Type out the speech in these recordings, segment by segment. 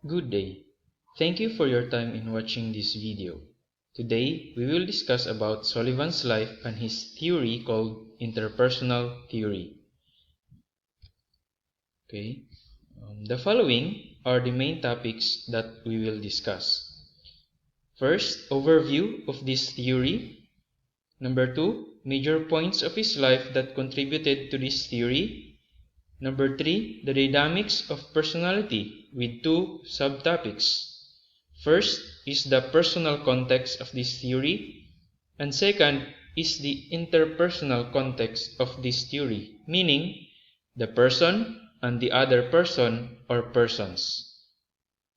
Good day. Thank you for your time in watching this video. Today, we will discuss about Sullivan's life and his theory called Interpersonal Theory. The following are the main topics that we will discuss. First, overview of this theory. Number 2, major points of his life that contributed to this theory. Number 3, the dynamics of personality with 2 subtopics. First is the personal context of this theory, and second is the interpersonal context of this theory, meaning the person and the other person or persons.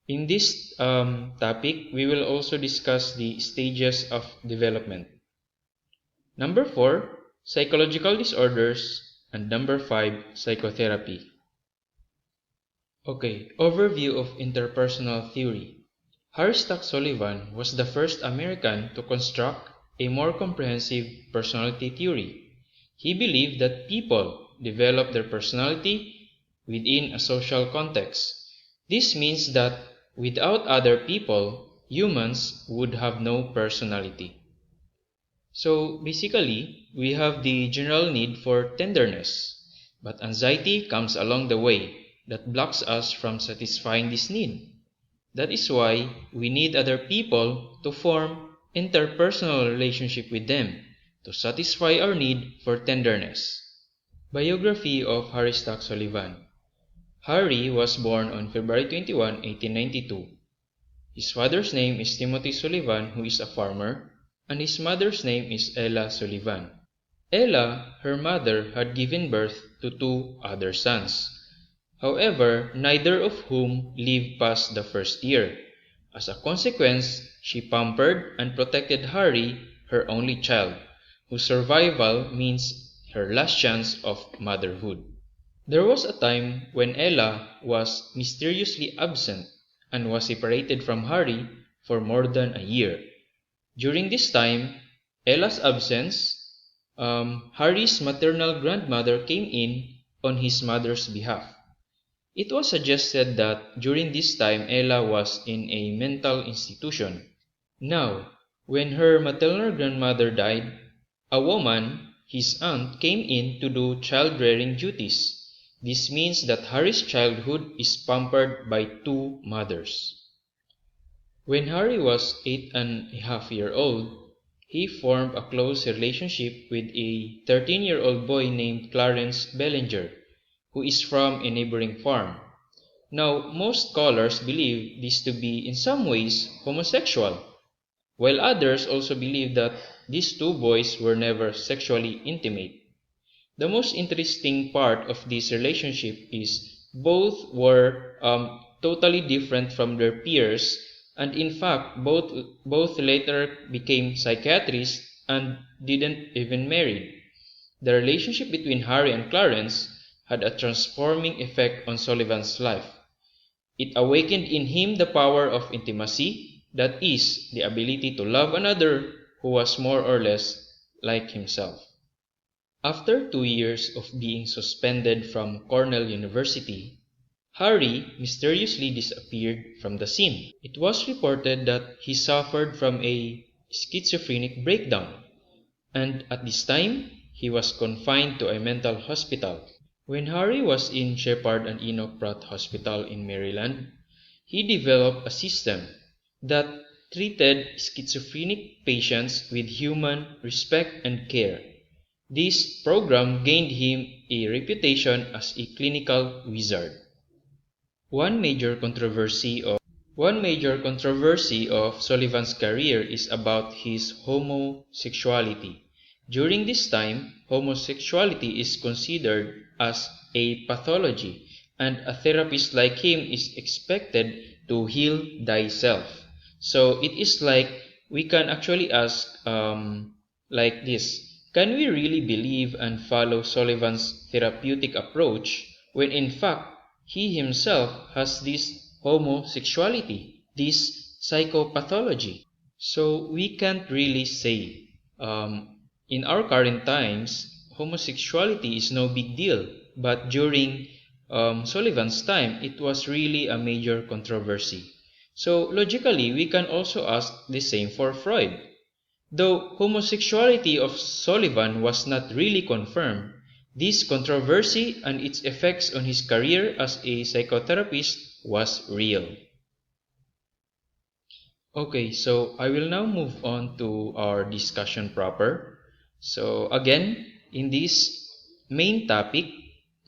In this topic, we will also discuss the stages of development. Number 4, psychological disorders, and number 5, psychotherapy. Overview of interpersonal theory. Harry Stack Sullivan was the first American to construct a more comprehensive personality theory. He believed that people develop their personality within a social context. This means that without other people, humans would have no personality. So basically, we have the general need for tenderness, but anxiety comes along the way that blocks us from satisfying this need. That is why we need other people to form interpersonal relationship with them to satisfy our need for tenderness. Biography of Harry Stack Sullivan. Harry was born on February 21, 1892. His father's name is Timothy Sullivan, who is a farmer, and his mother's name is Ella Sullivan. Ella, her mother, had given birth to 2 other sons. However, neither of whom lived past the first year. As a consequence, she pampered and protected Harry, her only child, whose survival means her last chance of motherhood. There was a time when Ella was mysteriously absent and was separated from Harry for more than a year. During this time, Ella's absence, Harry's maternal grandmother came in on his mother's behalf. It was suggested that during this time Ella was in a mental institution. Now, when her maternal grandmother died, a woman, his aunt, came in to do child-rearing duties. This means that Harry's childhood is pampered by 2 mothers. When Harry was 8.5 years old, he formed a close relationship with a 13-year-old boy named Clarence Bellinger, who is from a neighboring farm. Now, most scholars believe this to be in some ways homosexual, while others also believe that these 2 boys were never sexually intimate. The most interesting part of this relationship is both were totally different from their peers, and in fact both later became psychiatrists and didn't even marry. The relationship between Harry and Clarence had a transforming effect on Sullivan's life. It awakened in him the power of intimacy, that is, the ability to love another who was more or less like himself. After 2 years of being suspended from Cornell University, Harry mysteriously disappeared from the scene. It was reported that he suffered from a schizophrenic breakdown, and at this time, he was confined to a mental hospital. When Harry was in Shepard and Enoch Pratt Hospital in Maryland, he developed a system that treated schizophrenic patients with human respect and care. This program gained him a reputation as a clinical wizard. One major controversy of Sullivan's career is about his homosexuality. During this time, homosexuality is considered as a pathology, and a therapist like him is expected to heal thyself. So it is like we can actually ask like this: can we really believe and follow Sullivan's therapeutic approach when in fact he himself has this homosexuality, this psychopathology? So we can't really say. In our current times, homosexuality is no big deal, but during Sullivan's time, it was really a major controversy. So logically, we can also ask the same for Freud. Though homosexuality of Sullivan was not really confirmed, this controversy and its effects on his career as a psychotherapist was real. Okay, so I will now move on to our discussion proper. So again, in this main topic,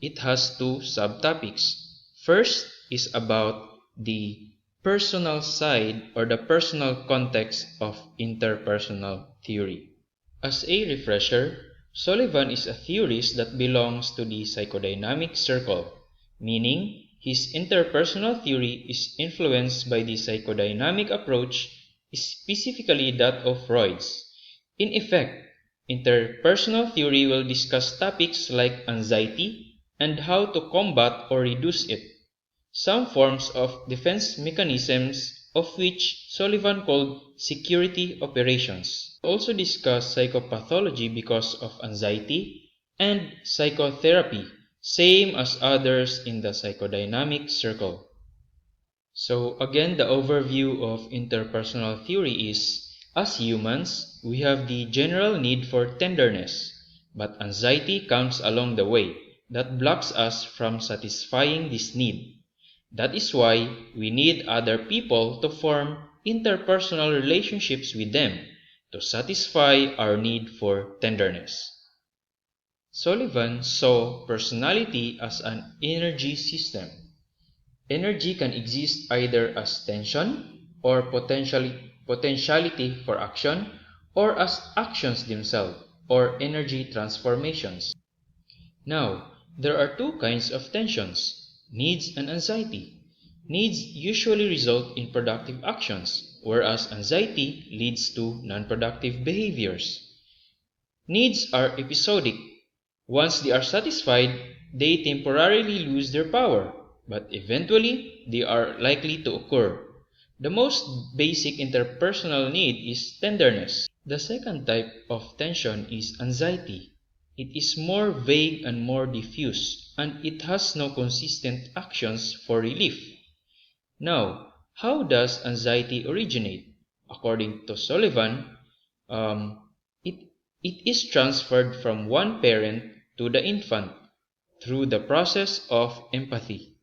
it has two subtopics. First is about the personal side or the personal context of interpersonal theory. As a refresher, Sullivan is a theorist that belongs to the psychodynamic circle, meaning his interpersonal theory is influenced by the psychodynamic approach, specifically that of Freud's. In effect, interpersonal theory will discuss topics like anxiety and how to combat or reduce it, some forms of defense mechanisms of which Sullivan called security operations. We also discuss psychopathology because of anxiety and psychotherapy, same as others in the psychodynamic circle. So again, the overview of interpersonal theory is, as humans, we have the general need for tenderness, but anxiety comes along the way that blocks us from satisfying this need. That is why we need other people to form interpersonal relationships with them to satisfy our need for tenderness. Sullivan saw personality as an energy system. Energy can exist either as tension or potentiality for action, or as actions themselves or energy transformations. Now, there are two kinds of tensions: needs and anxiety. Needs usually result in productive actions, whereas anxiety leads to non-productive behaviors. Needs are episodic. Once they are satisfied, they temporarily lose their power, but eventually they are likely to occur. The most basic interpersonal need is tenderness. The second type of tension is anxiety. It is more vague and more diffuse, and it has no consistent actions for relief. Now, how does anxiety originate? According to Sullivan, it is transferred from one parent to the infant through the process of empathy.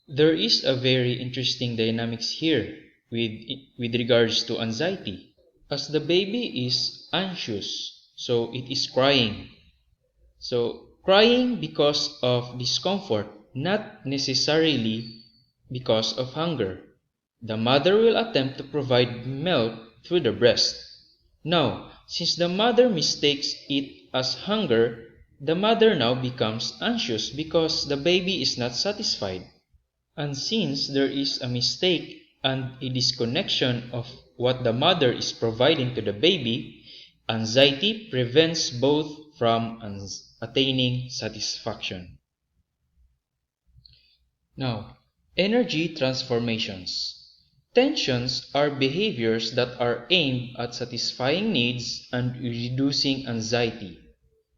There is a very interesting dynamics here with regards to anxiety. As the baby is anxious, so it is crying. So, crying because of discomfort, not necessarily because of hunger. The mother will attempt to provide milk through the breast. Now, since the mother mistakes it as hunger, the mother now becomes anxious because the baby is not satisfied. And since there is a mistake and a disconnection of what the mother is providing to the baby, anxiety prevents both from attaining satisfaction. Now, energy transformations. Tensions are behaviors that are aimed at satisfying needs and reducing anxiety.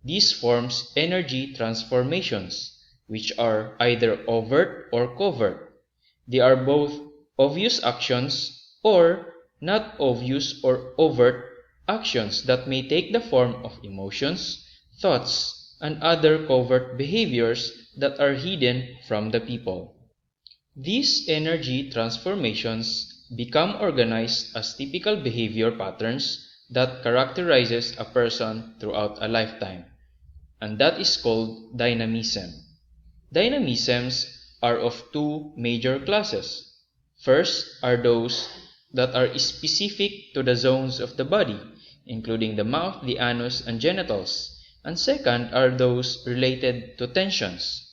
These forms energy transformations, which are either overt or covert. They are both obvious actions or not obvious or overt actions that may take the form of emotions, thoughts, and other covert behaviors that are hidden from the people. These energy transformations become organized as typical behavior patterns that characterizes a person throughout a lifetime, and that is called dynamism. Dynamisms are of two major classes. First are those that are specific to the zones of the body, including the mouth, the anus, and genitals, and second are those related to tensions.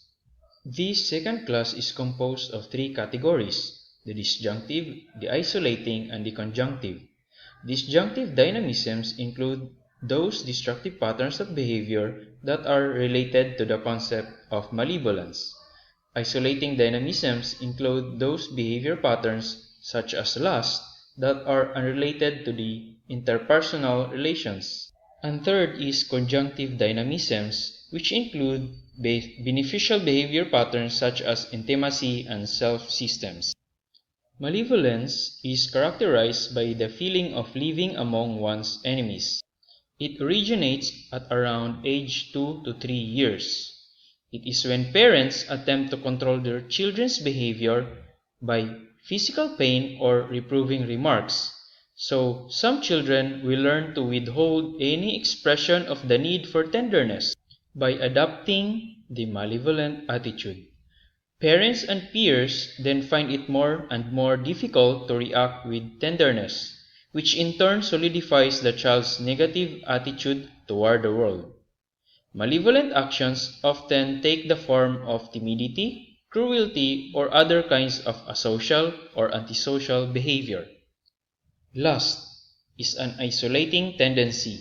This second class is composed of three categories: the disjunctive, the isolating, and the conjunctive. Disjunctive dynamisms include those destructive patterns of behavior that are related to the concept of malevolence. Isolating dynamisms include those behavior patterns, such as lust, that are unrelated to the interpersonal relations. And third is conjunctive dynamisms, which include beneficial behavior patterns such as intimacy and self-systems. Malevolence is characterized by the feeling of living among one's enemies. It originates at around age 2 to 3 years. It is when parents attempt to control their children's behavior by physical pain or reproving remarks. So, some children will learn to withhold any expression of the need for tenderness by adopting the malevolent attitude. Parents and peers then find it more and more difficult to react with tenderness, which in turn solidifies the child's negative attitude toward the world. Malevolent actions often take the form of timidity, cruelty, or other kinds of asocial or antisocial behavior. Lust is an isolating tendency.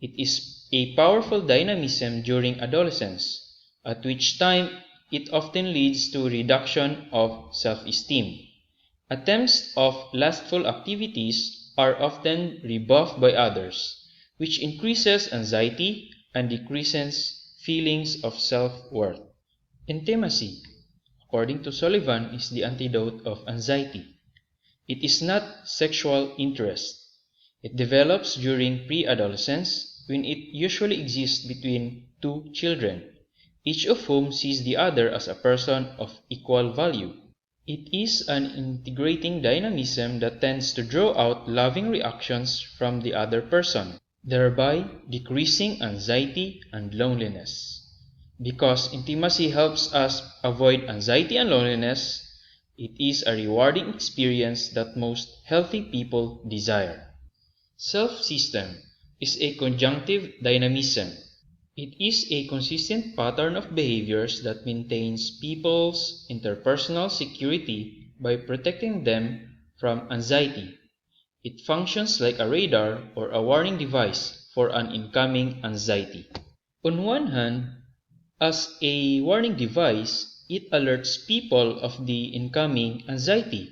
It is a powerful dynamism during adolescence, at which time it often leads to reduction of self-esteem. Attempts of lustful activities are often rebuffed by others, which increases anxiety and decreases feelings of self-worth. Intimacy, according to Sullivan, is the antidote of anxiety. It is not sexual interest. It develops during pre-adolescence when it usually exists between two children, each of whom sees the other as a person of equal value. It is an integrating dynamism that tends to draw out loving reactions from the other person, thereby decreasing anxiety and loneliness. Because intimacy helps us avoid anxiety and loneliness, it is a rewarding experience that most healthy people desire. Self-system is a conjunctive dynamism. It is a consistent pattern of behaviors that maintains people's interpersonal security by protecting them from anxiety. It functions like a radar or a warning device for an incoming anxiety. On one hand, as a warning device, it alerts people of the incoming anxiety,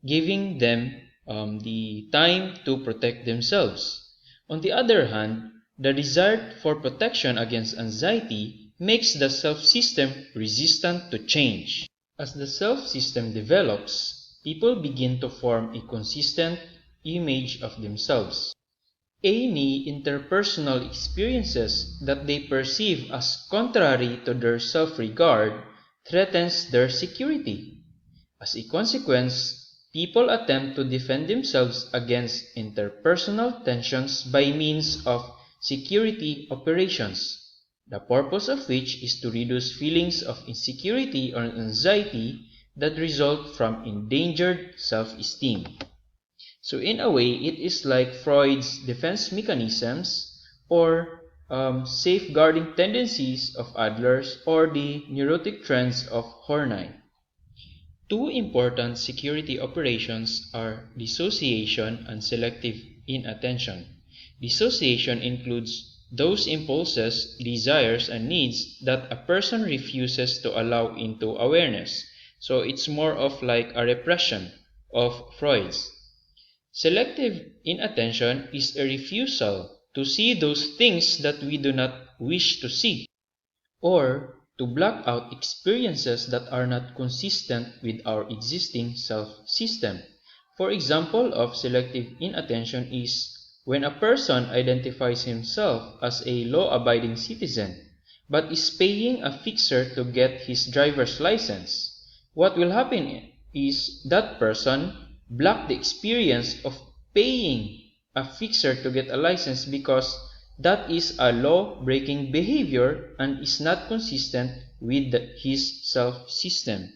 giving them the time to protect themselves. On the other hand, the desire for protection against anxiety makes the self-system resistant to change. As the self-system develops, people begin to form a consistent image of themselves. Any interpersonal experiences that they perceive as contrary to their self-regard threatens their security. As a consequence, people attempt to defend themselves against interpersonal tensions by means of security operations, the purpose of which is to reduce feelings of insecurity or anxiety that result from endangered self-esteem. So in a way, it is like Freud's defense mechanisms or safeguarding tendencies of Adler's or the neurotic trends of Horney. Two important security operations are dissociation and selective inattention. Dissociation includes those impulses, desires, and needs that a person refuses to allow into awareness. So it's more of like a repression of Freud's. Selective inattention is a refusal to see those things that we do not wish to see, or to block out experiences that are not consistent with our existing self-system. For example of selective inattention is when a person identifies himself as a law-abiding citizen, but is paying a fixer to get his driver's license. What will happen is that person block the experience of paying a fixer to get a license because that is a law-breaking behavior and is not consistent with his self-system.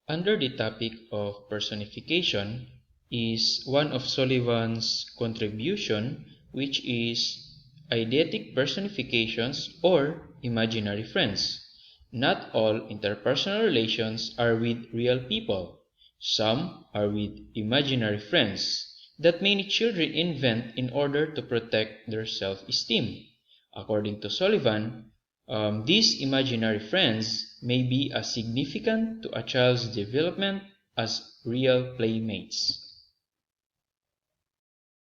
Under the topic of personification is one of Sullivan's contribution, which is eidetic personifications or imaginary friends. Not all interpersonal relations are with real people. Some are with imaginary friends that many children invent in order to protect their self-esteem. According to Sullivan, these imaginary friends may be as significant to a child's development as real playmates.